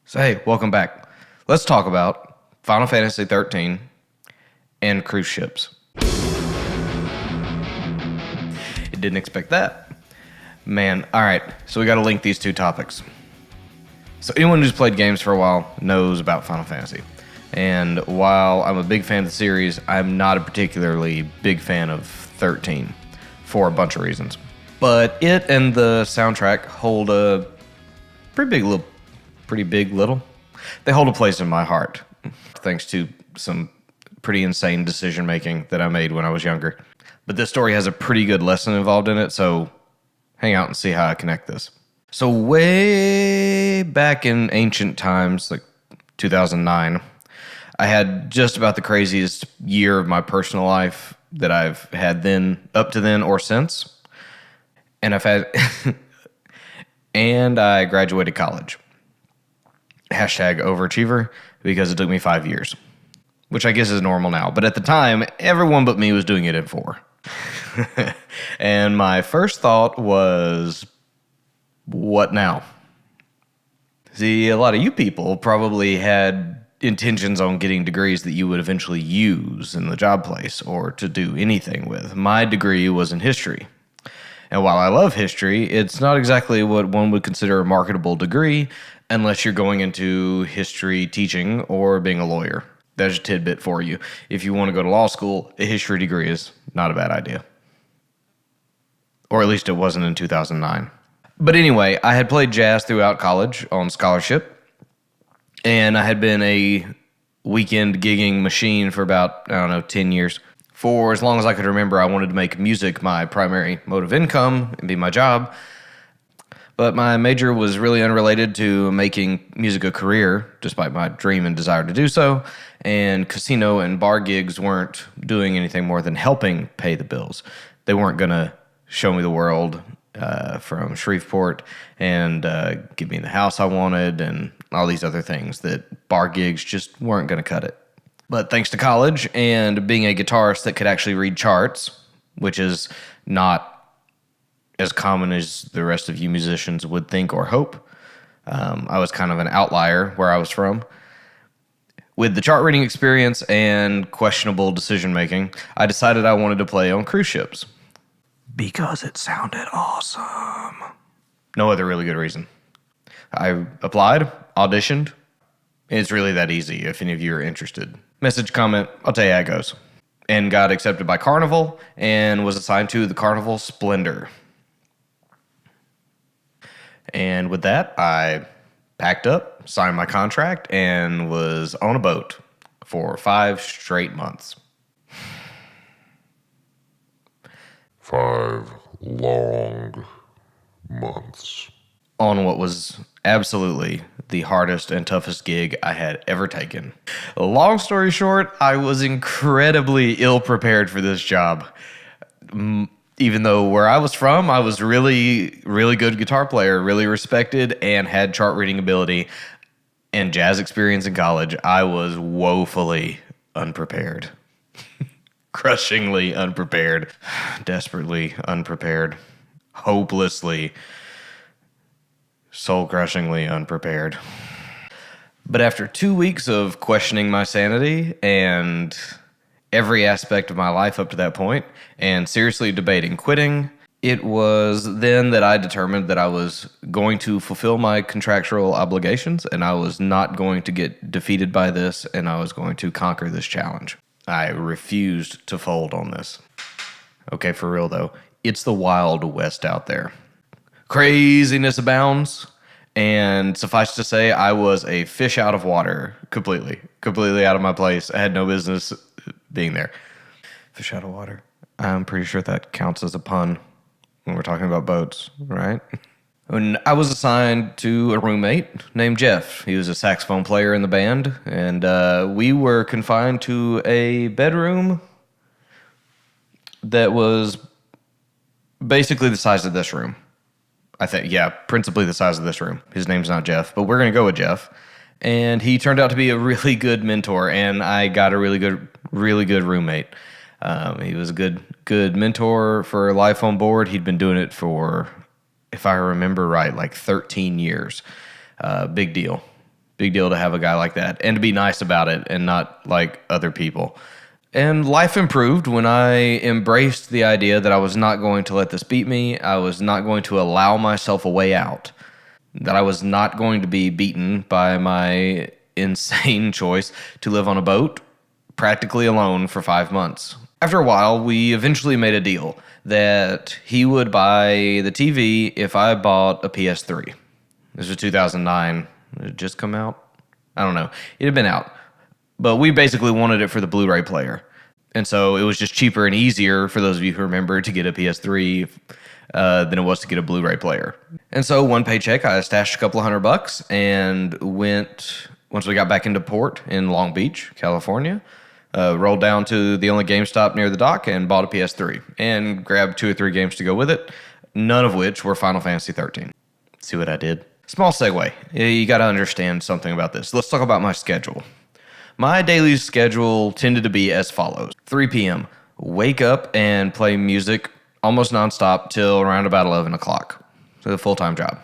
So hey, welcome back. Let's talk about Final Fantasy XIII and cruise ships. You didn't expect that. Man, alright, so we gotta link these two topics. So anyone who's played games for a while knows about Final Fantasy. And while I'm a big fan of the series, I'm not a particularly big fan of 13 for a bunch of reasons. But it and the soundtrack hold a pretty big little. They hold a place in my heart, thanks to some pretty insane decision making that I made when I was younger. But this story has a pretty good lesson involved in it, so hang out and see how I connect this. So way back in ancient times, like 2009, I had just about the craziest year of my personal life that I've had up to then or since. And and I graduated college. Hashtag overachiever, because it took me 5 years, which I guess is normal now. But at the time, everyone but me was doing it in 4. And my first thought was, what now? See, a lot of you people probably had intentions on getting degrees that you would eventually use in the job place or to do anything with. My degree was in history. And while I love history, it's not exactly what one would consider a marketable degree unless you're going into history teaching or being a lawyer. There's a tidbit for you. If you want to go to law school, a history degree is not a bad idea. Or at least it wasn't in 2009. But anyway, I had played jazz throughout college on scholarship, and I had been a weekend gigging machine for about, 10 years. For as long as I could remember, I wanted to make music my primary mode of income and be my job. But my major was really unrelated to making music a career, despite my dream and desire to do so. And casino and bar gigs weren't doing anything more than helping pay the bills. They weren't going to show me the world from Shreveport and give me the house I wanted and all these other things that bar gigs just weren't going to cut it. But thanks to college and being a guitarist that could actually read charts, which is not as common as the rest of you musicians would think or hope, I was kind of an outlier where I was from. With the chart reading experience and questionable decision making, I decided I wanted to play on cruise ships. Because it sounded awesome. No other really good reason. I applied, auditioned. It's really that easy if any of you are interested. Message, comment, I'll tell you how it goes. And got accepted by Carnival and was assigned to the Carnival Splendor. And with that, I packed up, signed my contract, and was on a boat for 5 straight months. 5 long months. On what was absolutely the hardest and toughest gig I had ever taken. Long story short, I was incredibly ill-prepared for this job. Even though where I was from, I was really, really good guitar player, really respected, and had chart reading ability and jazz experience in college, I was woefully unprepared. Crushingly unprepared. Desperately unprepared. Hopelessly, soul-crushingly unprepared. But after 2 weeks of questioning my sanity and every aspect of my life up to that point, and seriously debating quitting, it was then that I determined that I was going to fulfill my contractual obligations, and I was not going to get defeated by this, and I was going to conquer this challenge. I refused to fold on this. Okay, for real though, it's the Wild West out there. Craziness abounds, and suffice to say, I was a fish out of water, completely out of my place. I had no business being there. Fish out of water. I'm pretty sure that counts as a pun when we're talking about boats, right? When I was assigned to a roommate named Jeff. He was a saxophone player in the band, and we were confined to a bedroom that was basically the size of this room. I think, yeah, principally the size of this room. His name's not Jeff, but we're going to go with Jeff. And he turned out to be a really good mentor, and I got a really good roommate. He was a good mentor for life on board. He'd been doing it for, if I remember right, like 13 years. Big deal. Big deal to have a guy like that and to be nice about it and not like other people. And life improved when I embraced the idea that I was not going to let this beat me. I was not going to allow myself a way out. That I was not going to be beaten by my insane choice to live on a boat practically alone for 5 months. After a while, we eventually made a deal that he would buy the TV if I bought a PS3. This was 2009. Did it just come out? I don't know. It had been out. But we basically wanted it for the Blu-ray player. And so it was just cheaper and easier, for those of you who remember, to get a PS3 than it was to get a Blu-ray player. And so one paycheck, I stashed a couple of $100 and went, once we got back into port in Long Beach, California, rolled down to the only GameStop near the dock and bought a PS3 and grabbed 2 or 3 games to go with it, none of which were Final Fantasy XIII. See what I did? Small segue. You got to understand something about this. Let's talk about my schedule. My daily schedule tended to be as follows. 3 p.m., wake up and play music almost nonstop till around about 11 o'clock. So a full-time job.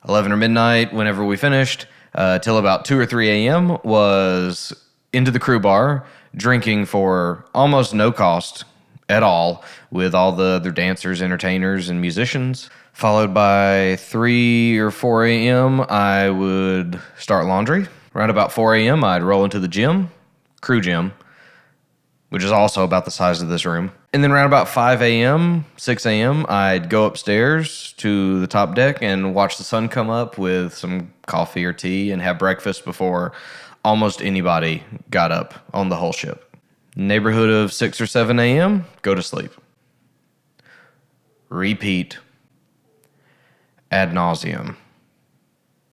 11 or midnight, whenever we finished, till about 2 or 3 a.m. was into the crew bar, drinking for almost no cost at all with all the other dancers, entertainers, and musicians. Followed by 3 or 4 a.m., I would start laundry. Around about 4 a.m., I'd roll into the gym, crew gym, which is also about the size of this room. And then around about 5 a.m., 6 a.m., I'd go upstairs to the top deck and watch the sun come up with some coffee or tea and have breakfast before almost anybody got up on the whole ship. Neighborhood of 6 or 7 a.m., go to sleep. Repeat. Ad nauseum.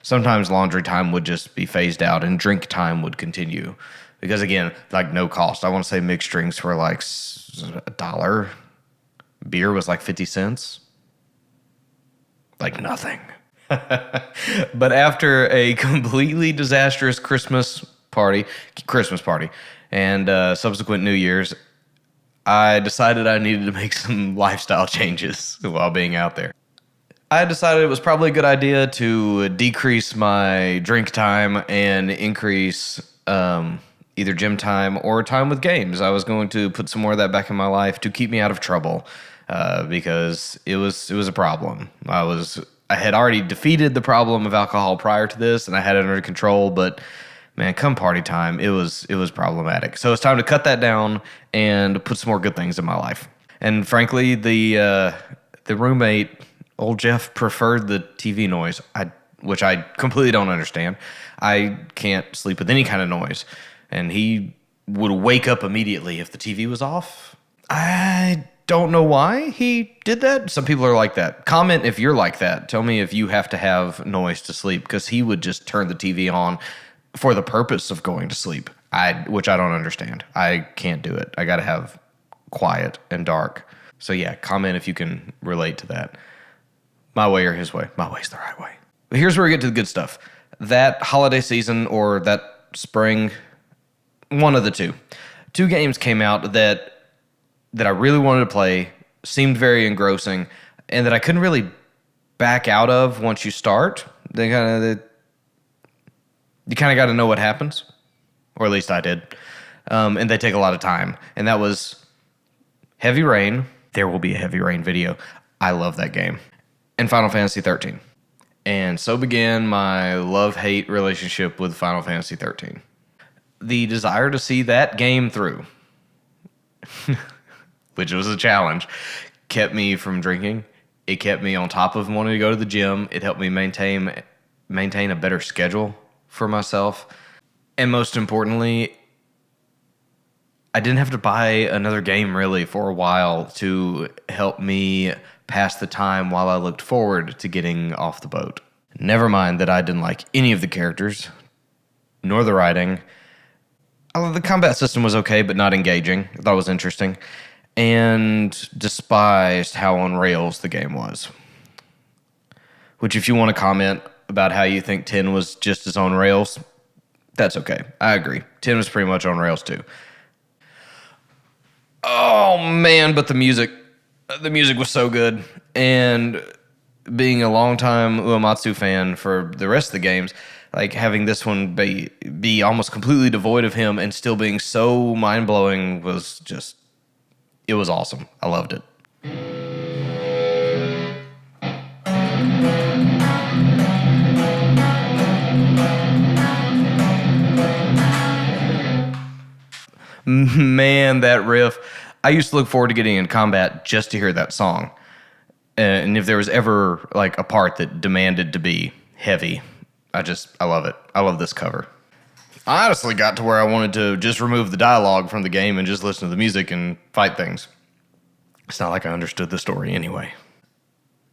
Sometimes laundry time would just be phased out and drink time would continue. Because again, like no cost. I want to say mixed drinks were like $1. Beer was like 50 cents. Like nothing. But after a completely disastrous Christmas party, and subsequent New Year's, I decided I needed to make some lifestyle changes while being out there. I decided it was probably a good idea to decrease my drink time and increase either gym time or time with games. I was going to put some more of that back in my life to keep me out of trouble because it was a problem. I had already defeated the problem of alcohol prior to this, and I had it under control. But man, come party time, it was problematic. So it's time to cut that down and put some more good things in my life. And frankly, the roommate, old Jeff, preferred the TV noise, which I completely don't understand. I can't sleep with any kind of noise. And he would wake up immediately if the TV was off. I don't know why he did that. Some people are like that. Comment if you're like that. Tell me if you have to have noise to sleep, because he would just turn the TV on for the purpose of going to sleep, which I don't understand. I can't do it. I got to have quiet and dark. So yeah, comment if you can relate to that. My way or his way. My way's the right way. But here's where we get to the good stuff. That holiday season or that spring, one of the two. 2 games came out that I really wanted to play, seemed very engrossing, and that I couldn't really back out of once you start. You kind of got to know what happens, or at least I did. And they take a lot of time. And that was Heavy Rain. There will be a Heavy Rain video. I love that game. And Final Fantasy XIII. And so began my love-hate relationship with Final Fantasy XIII. The desire to see that game through, which was a challenge, kept me from drinking. It kept me on top of wanting to go to the gym. It helped me maintain a better schedule for myself. And most importantly, I didn't have to buy another game really for a while to help me pass the time while I looked forward to getting off the boat. Never mind that I didn't like any of the characters, nor the writing. The combat system was okay, but not engaging. I thought it was interesting. And despised how on rails the game was. Which, if you want to comment about how you think 10 was just as on rails, that's okay. I agree. 10 was pretty much on rails too. Oh man, but the music was so good. And being a longtime Uematsu fan for the rest of the games, like having this one be almost completely devoid of him and still being so mind-blowing was just, it was awesome. I loved it. Man, that riff. I used to look forward to getting in combat just to hear that song. And if there was ever like a part that demanded to be heavy, I love it. I love this cover. I honestly got to where I wanted to just remove the dialogue from the game and just listen to the music and fight things. It's not like I understood the story anyway.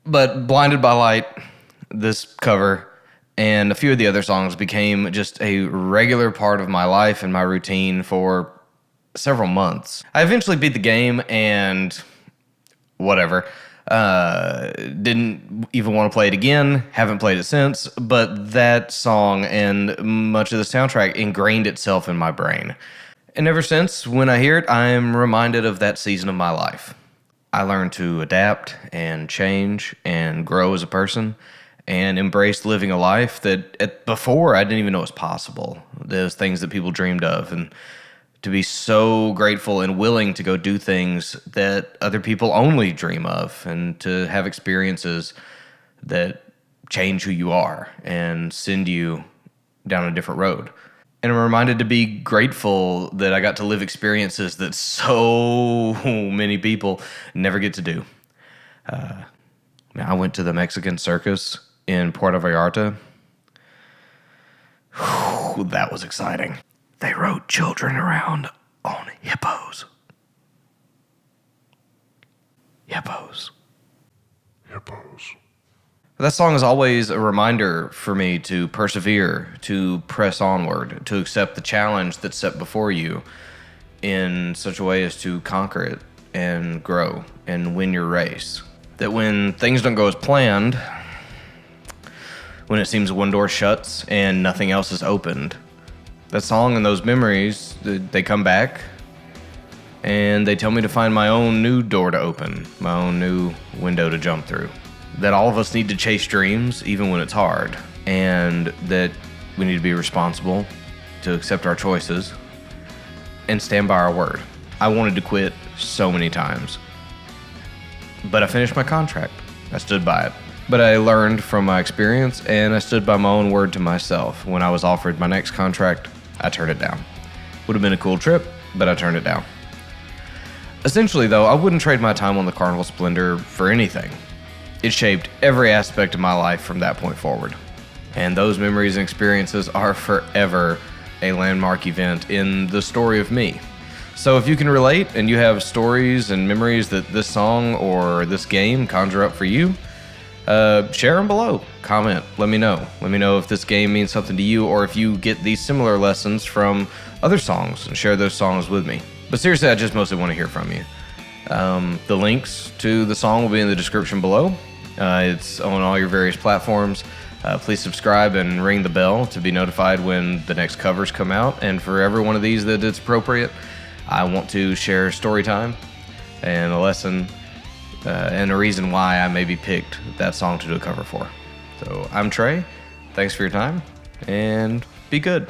But Blinded by Light, this cover, and a few of the other songs became just a regular part of my life and my routine for several months. I eventually beat the game and whatever. Didn't even want to play it again. Haven't played it since. But that song and much of the soundtrack ingrained itself in my brain. And ever since, when I hear it, I'm reminded of that season of my life. I learned to adapt and change and grow as a person and embrace living a life that before I didn't even know was possible. Those things that people dreamed of, and to be so grateful and willing to go do things that other people only dream of, and to have experiences that change who you are and send you down a different road. And I'm reminded to be grateful that I got to live experiences that so many people never get to do. I went to the Mexican circus in Puerto Vallarta. Whew, that was exciting. They rode children around on hippos. Hippos. Hippos. That song is always a reminder for me to persevere, to press onward, to accept the challenge that's set before you in such a way as to conquer it and grow and win your race. That when things don't go as planned, when it seems one door shuts and nothing else is opened, that song and those memories, they come back and they tell me to find my own new door to open, my own new window to jump through. That all of us need to chase dreams, even when it's hard, and that we need to be responsible, to accept our choices, and stand by our word. I wanted to quit so many times, but I finished my contract. I stood by it. But I learned from my experience, and I stood by my own word to myself. When I was offered my next contract, I turned it down. Would have been a cool trip, but I turned it down. Essentially, though, I wouldn't trade my time on the Carnival Splendor for anything. It shaped every aspect of my life from that point forward. And those memories and experiences are forever a landmark event in the story of me. So if you can relate and you have stories and memories that this song or this game conjure up for you, share them below. Comment. Let me know. Let me know if this game means something to you, or if you get these similar lessons from other songs, and share those songs with me. But seriously, I just mostly want to hear from you. The links to the song will be in the description below. It's on all your various platforms. Please subscribe and ring the bell to be notified when the next covers come out. And for every one of these that it's appropriate, I want to share story time and a lesson and a reason why I maybe picked that song to do a cover for. So I'm Trey. Thanks for your time, and be good.